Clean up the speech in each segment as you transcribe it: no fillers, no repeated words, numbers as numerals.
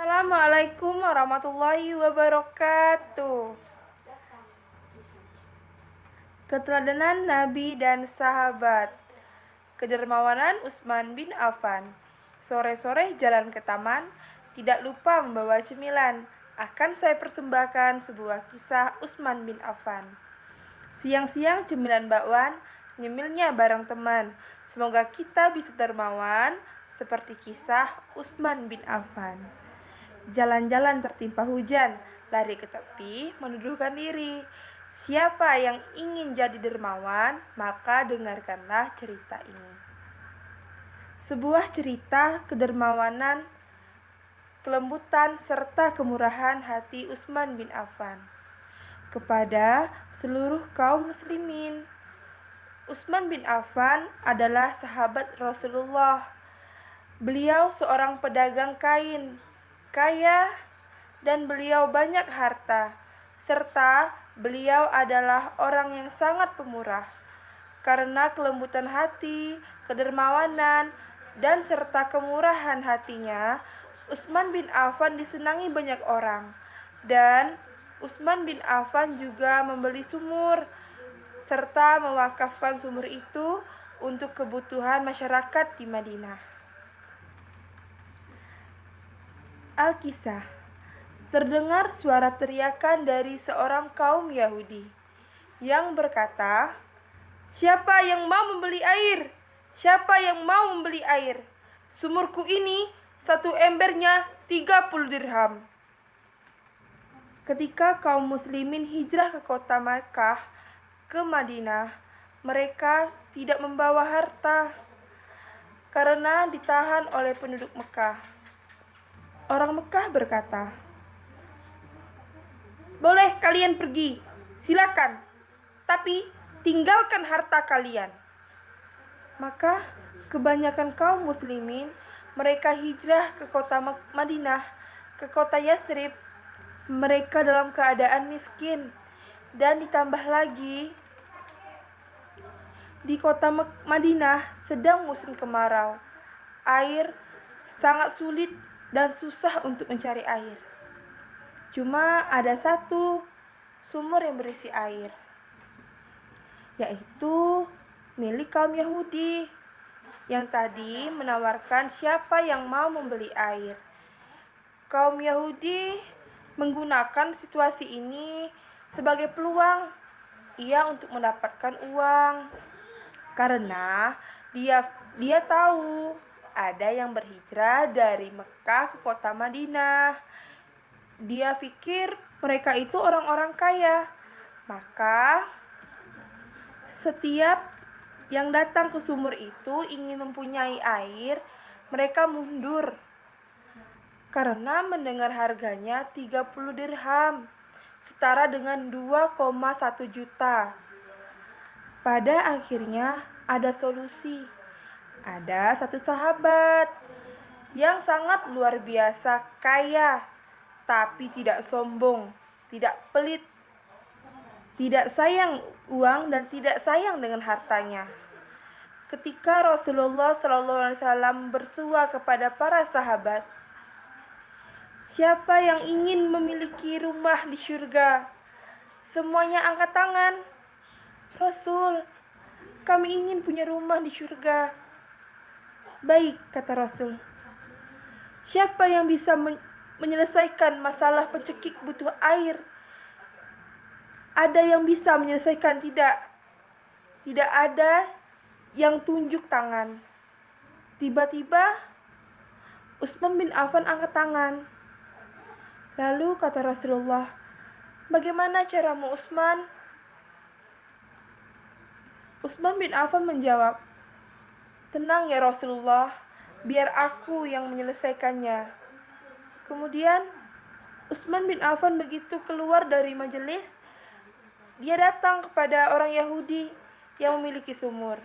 Assalamualaikum warahmatullahi wabarakatuh. Keteladanan Nabi dan sahabat. Kedermawanan Utsman bin Affan. Sore-sore jalan ke taman, tidak lupa membawa cemilan. Akan saya persembahkan sebuah kisah Utsman bin Affan. Siang-siang cemilan bakwan, nyemilnya bareng teman. Semoga kita bisa dermawan seperti kisah Utsman bin Affan. Jalan-jalan tertimpa hujan, lari ke tepi, menuduhkan diri. Siapa yang ingin jadi dermawan, maka dengarkanlah cerita ini. Sebuah cerita kedermawanan, kelembutan, serta kemurahan hati Utsman bin Affan kepada seluruh kaum muslimin. Utsman bin Affan adalah sahabat Rasulullah. Beliau seorang pedagang kain, kaya, dan beliau banyak harta, serta beliau adalah orang yang sangat pemurah. Karena kelembutan hati, kedermawanan, dan serta kemurahan hatinya, Utsman bin Affan disenangi banyak orang. Dan Utsman bin Affan juga membeli sumur, serta mewakafkan sumur itu untuk kebutuhan masyarakat di Madinah. Al-Kisah. Terdengar suara teriakan dari seorang kaum Yahudi yang berkata, "Siapa yang mau membeli air? Siapa yang mau membeli air? Sumurku ini satu embernya 30 dirham." Ketika kaum muslimin hijrah ke kota Makkah ke Madinah, mereka tidak membawa harta karena ditahan oleh penduduk Mekah. Orang Mekah berkata, "Boleh kalian pergi, silakan, tapi tinggalkan harta kalian." Maka kebanyakan kaum muslimin mereka hijrah ke kota Madinah, ke kota Yathrib. Mereka dalam keadaan miskin, dan ditambah lagi di kota Madinah sedang musim kemarau. Air sangat sulit dan susah untuk mencari air. Cuma ada satu sumur yang berisi air, yaitu milik kaum Yahudi yang tadi menawarkan siapa yang mau membeli air. Kaum Yahudi menggunakan situasi ini sebagai peluang ia untuk mendapatkan uang, karena dia tahu ada yang berhijrah dari Mekah ke kota Madinah. Dia pikir mereka itu orang-orang kaya. Maka setiap yang datang ke sumur itu ingin mempunyai air, mereka mundur karena mendengar harganya 30 dirham, setara dengan 2,1 juta. Pada akhirnya ada solusi. Ada satu sahabat yang sangat luar biasa kaya, tapi tidak sombong, tidak pelit, tidak sayang uang, dan tidak sayang dengan hartanya. Ketika Rasulullah SAW bersua kepada para sahabat, "Siapa yang ingin memiliki rumah di surga?" Semuanya angkat tangan. "Rasul, kami ingin punya rumah di surga." "Baik," kata Rasul. "Siapa yang bisa menyelesaikan masalah pencekik butuh air?" Ada yang bisa menyelesaikan? Tidak. Tidak ada yang tunjuk tangan. Tiba-tiba Utsman bin Affan angkat tangan. Lalu kata Rasulullah, "Bagaimana caramu, Utsman?" Utsman bin Affan menjawab, "Tenang ya Rasulullah, biar aku yang menyelesaikannya." Kemudian Utsman bin Affan begitu keluar dari majelis, dia datang kepada orang Yahudi yang memiliki sumur.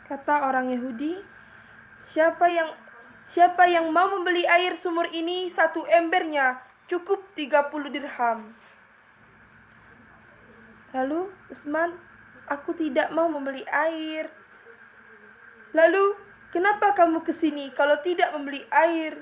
Kata orang Yahudi, Siapa yang mau membeli air sumur ini, satu embernya cukup 30 dirham." Lalu Utsman, "Aku tidak mau membeli air." Lalu Kenapa kamu kesini kalau tidak membeli air?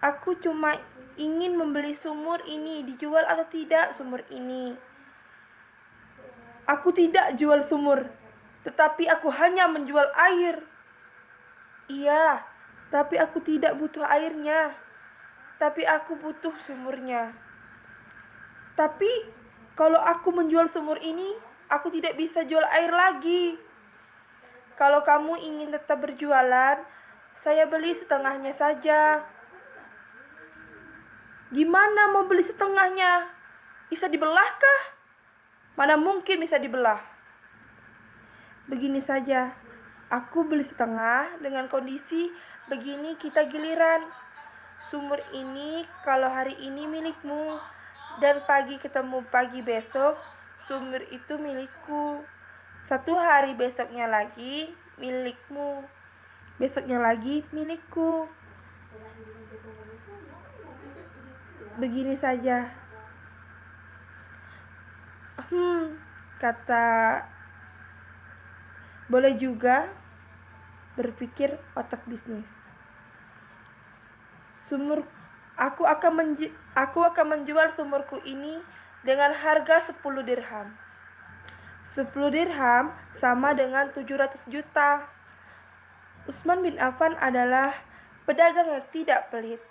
Aku cuma ingin membeli sumur ini, dijual atau tidak sumur ini? Aku tidak jual sumur, tetapi aku hanya menjual air. Iya, tapi aku tidak butuh airnya. Tapi aku butuh sumurnya. Tapi kalau aku menjual sumur ini, aku tidak bisa jual air lagi. Kalau kamu ingin tetap berjualan, saya beli setengahnya saja. Gimana mau beli setengahnya? Bisa dibelahkah? Mana mungkin bisa dibelah. Begini saja, aku beli setengah dengan kondisi begini kita giliran. Sumur ini kalau hari ini milikmu, dan pagi ketemu pagi besok, sumur itu milikku. 1 hari besoknya lagi milikmu, besoknya lagi milikku. Begini saja. Kata boleh juga berpikir otak bisnis. Aku akan menjual sumurku ini dengan harga 10 dirham. 10 dirham sama dengan 700 juta. Utsman bin Affan adalah pedagang yang tidak pelit.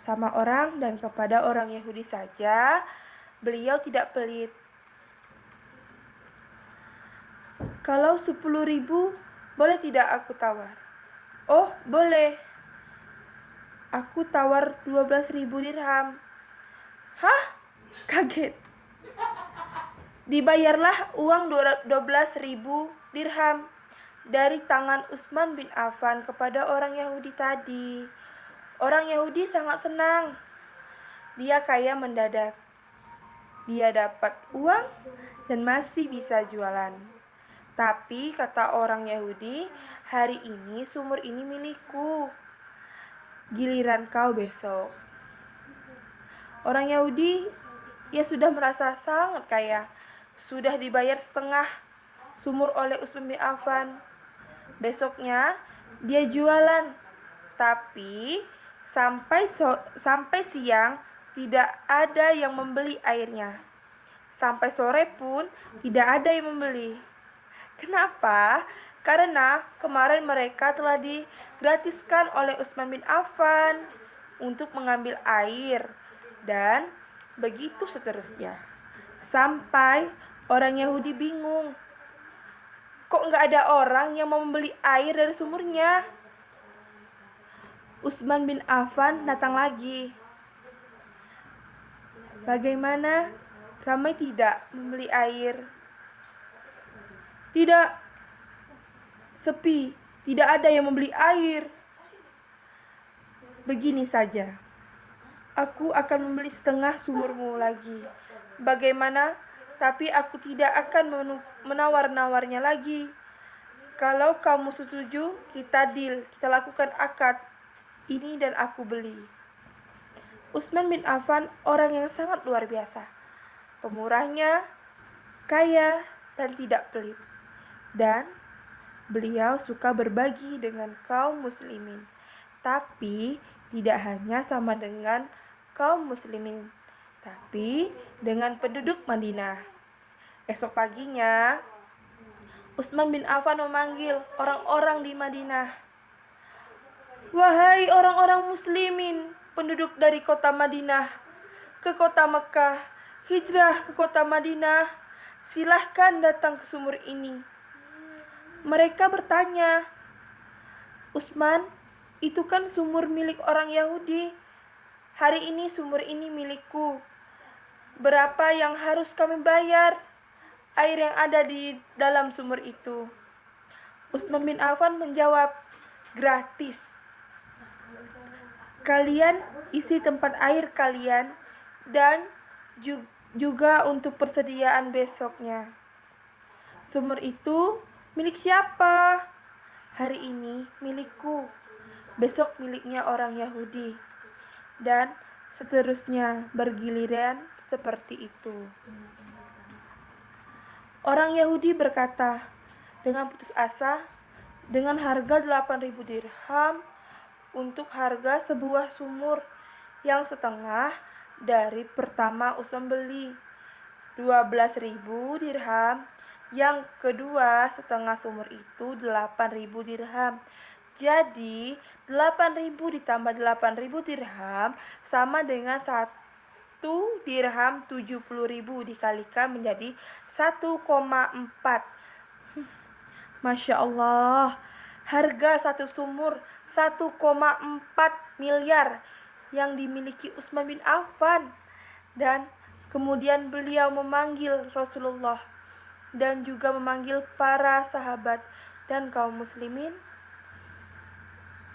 Sama orang dan kepada orang Yahudi saja, beliau tidak pelit. Kalau 10.000, boleh tidak aku tawar? Oh, boleh. Aku tawar 12.000 dirham. Hah? Kaget. Dibayarlah uang 12.000 dirham dari tangan Utsman bin Affan kepada orang Yahudi tadi. Orang Yahudi sangat senang. Dia kaya mendadak. Dia dapat uang dan masih bisa jualan. Tapi kata orang Yahudi, hari ini sumur ini milikku. Giliran kau besok. Orang Yahudi sudah merasa sangat kaya. Sudah dibayar setengah sumur oleh Utsman bin Affan. Besoknya dia jualan. Tapi sampai siang tidak ada yang membeli airnya. Sampai sore pun tidak ada yang membeli. Kenapa? Karena kemarin mereka telah digratiskan oleh Utsman bin Affan untuk mengambil air. Dan begitu seterusnya. Sampai orang Yahudi bingung. Kok nggak ada orang yang mau membeli air dari sumurnya? Utsman bin Affan datang lagi. Bagaimana? Ramai tidak membeli air? Tidak. Sepi. Tidak ada yang membeli air. Begini saja. Aku akan membeli setengah sumurmu lagi. Bagaimana? Tapi aku tidak akan menawar-nawarnya lagi. Kalau kamu setuju, kita deal. Kita lakukan akad. Ini dan aku beli. Utsman bin Affan orang yang sangat luar biasa. Pemurahnya, kaya, dan tidak pelit. Dan beliau suka berbagi dengan kaum muslimin. Tapi tidak hanya sama dengan kaum muslimin, tapi dengan penduduk Madinah. Esok paginya, Utsman bin Affan memanggil orang-orang di Madinah. Wahai orang-orang muslimin, penduduk dari kota Madinah ke kota Mekah, hijrah ke kota Madinah, silahkan datang ke sumur ini. Mereka bertanya, Utsman, itu kan sumur milik orang Yahudi. Hari ini sumur ini milikku. Berapa yang harus kami bayar? Air yang ada di dalam sumur itu. Utsman bin Affan menjawab, gratis. Kalian isi tempat air kalian dan juga untuk persediaan besoknya. Sumur itu milik siapa? Hari ini milikku. Besok miliknya orang Yahudi. Dan seterusnya bergiliran seperti itu. Orang Yahudi berkata dengan putus asa, dengan harga 8.000 dirham untuk harga sebuah sumur yang setengah dari pertama Utsman beli. 12.000 dirham. Yang kedua setengah sumur itu 8.000 dirham. Jadi 8.000 ditambah 8.000 dirham sama dengan 1 dirham 70.000 dikalikan menjadi 1,4. Masya Allah, harga satu sumur 1,4 miliar yang dimiliki Utsman bin Affan. Dan kemudian beliau memanggil Rasulullah dan juga memanggil para sahabat dan kaum muslimin.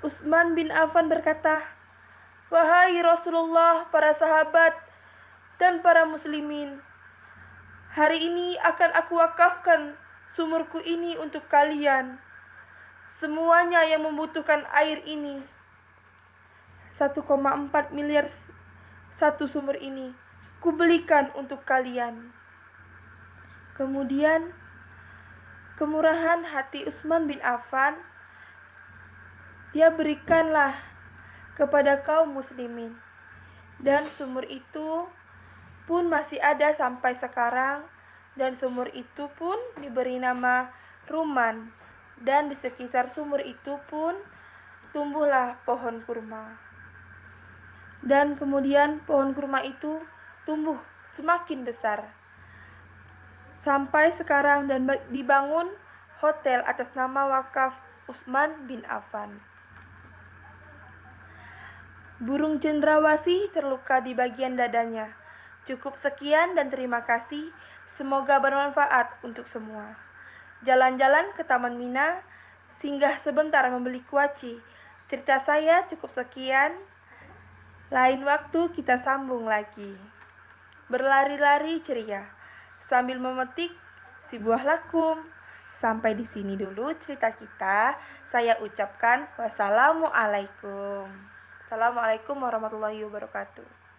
Utsman bin Affan berkata, "Wahai Rasulullah, para sahabat dan para muslimin, hari ini akan aku wakafkan sumurku ini untuk kalian. Semuanya yang membutuhkan air ini, 1,4 miliar satu sumur ini, kubelikan untuk kalian." Kemudian kemurahan hati Utsman bin Affan, dia berikanlah kepada kaum muslimin. Dan sumur itu pun masih ada sampai sekarang, dan sumur itu pun diberi nama Ruman, dan di sekitar sumur itu pun tumbuhlah pohon kurma. Dan kemudian pohon kurma itu tumbuh semakin besar sampai sekarang dan dibangun hotel atas nama wakaf Utsman bin Affan. Burung cendrawasih terluka di bagian dadanya. Cukup sekian dan terima kasih. Semoga bermanfaat untuk semua. Jalan-jalan ke Taman Mina, singgah sebentar membeli kuaci. Cerita saya cukup sekian. Lain waktu kita sambung lagi. Berlari-lari ceria sambil memetik si buah lakum. Sampai di sini dulu cerita kita. Saya ucapkan wassalamualaikum. Assalamualaikum warahmatullahi wabarakatuh.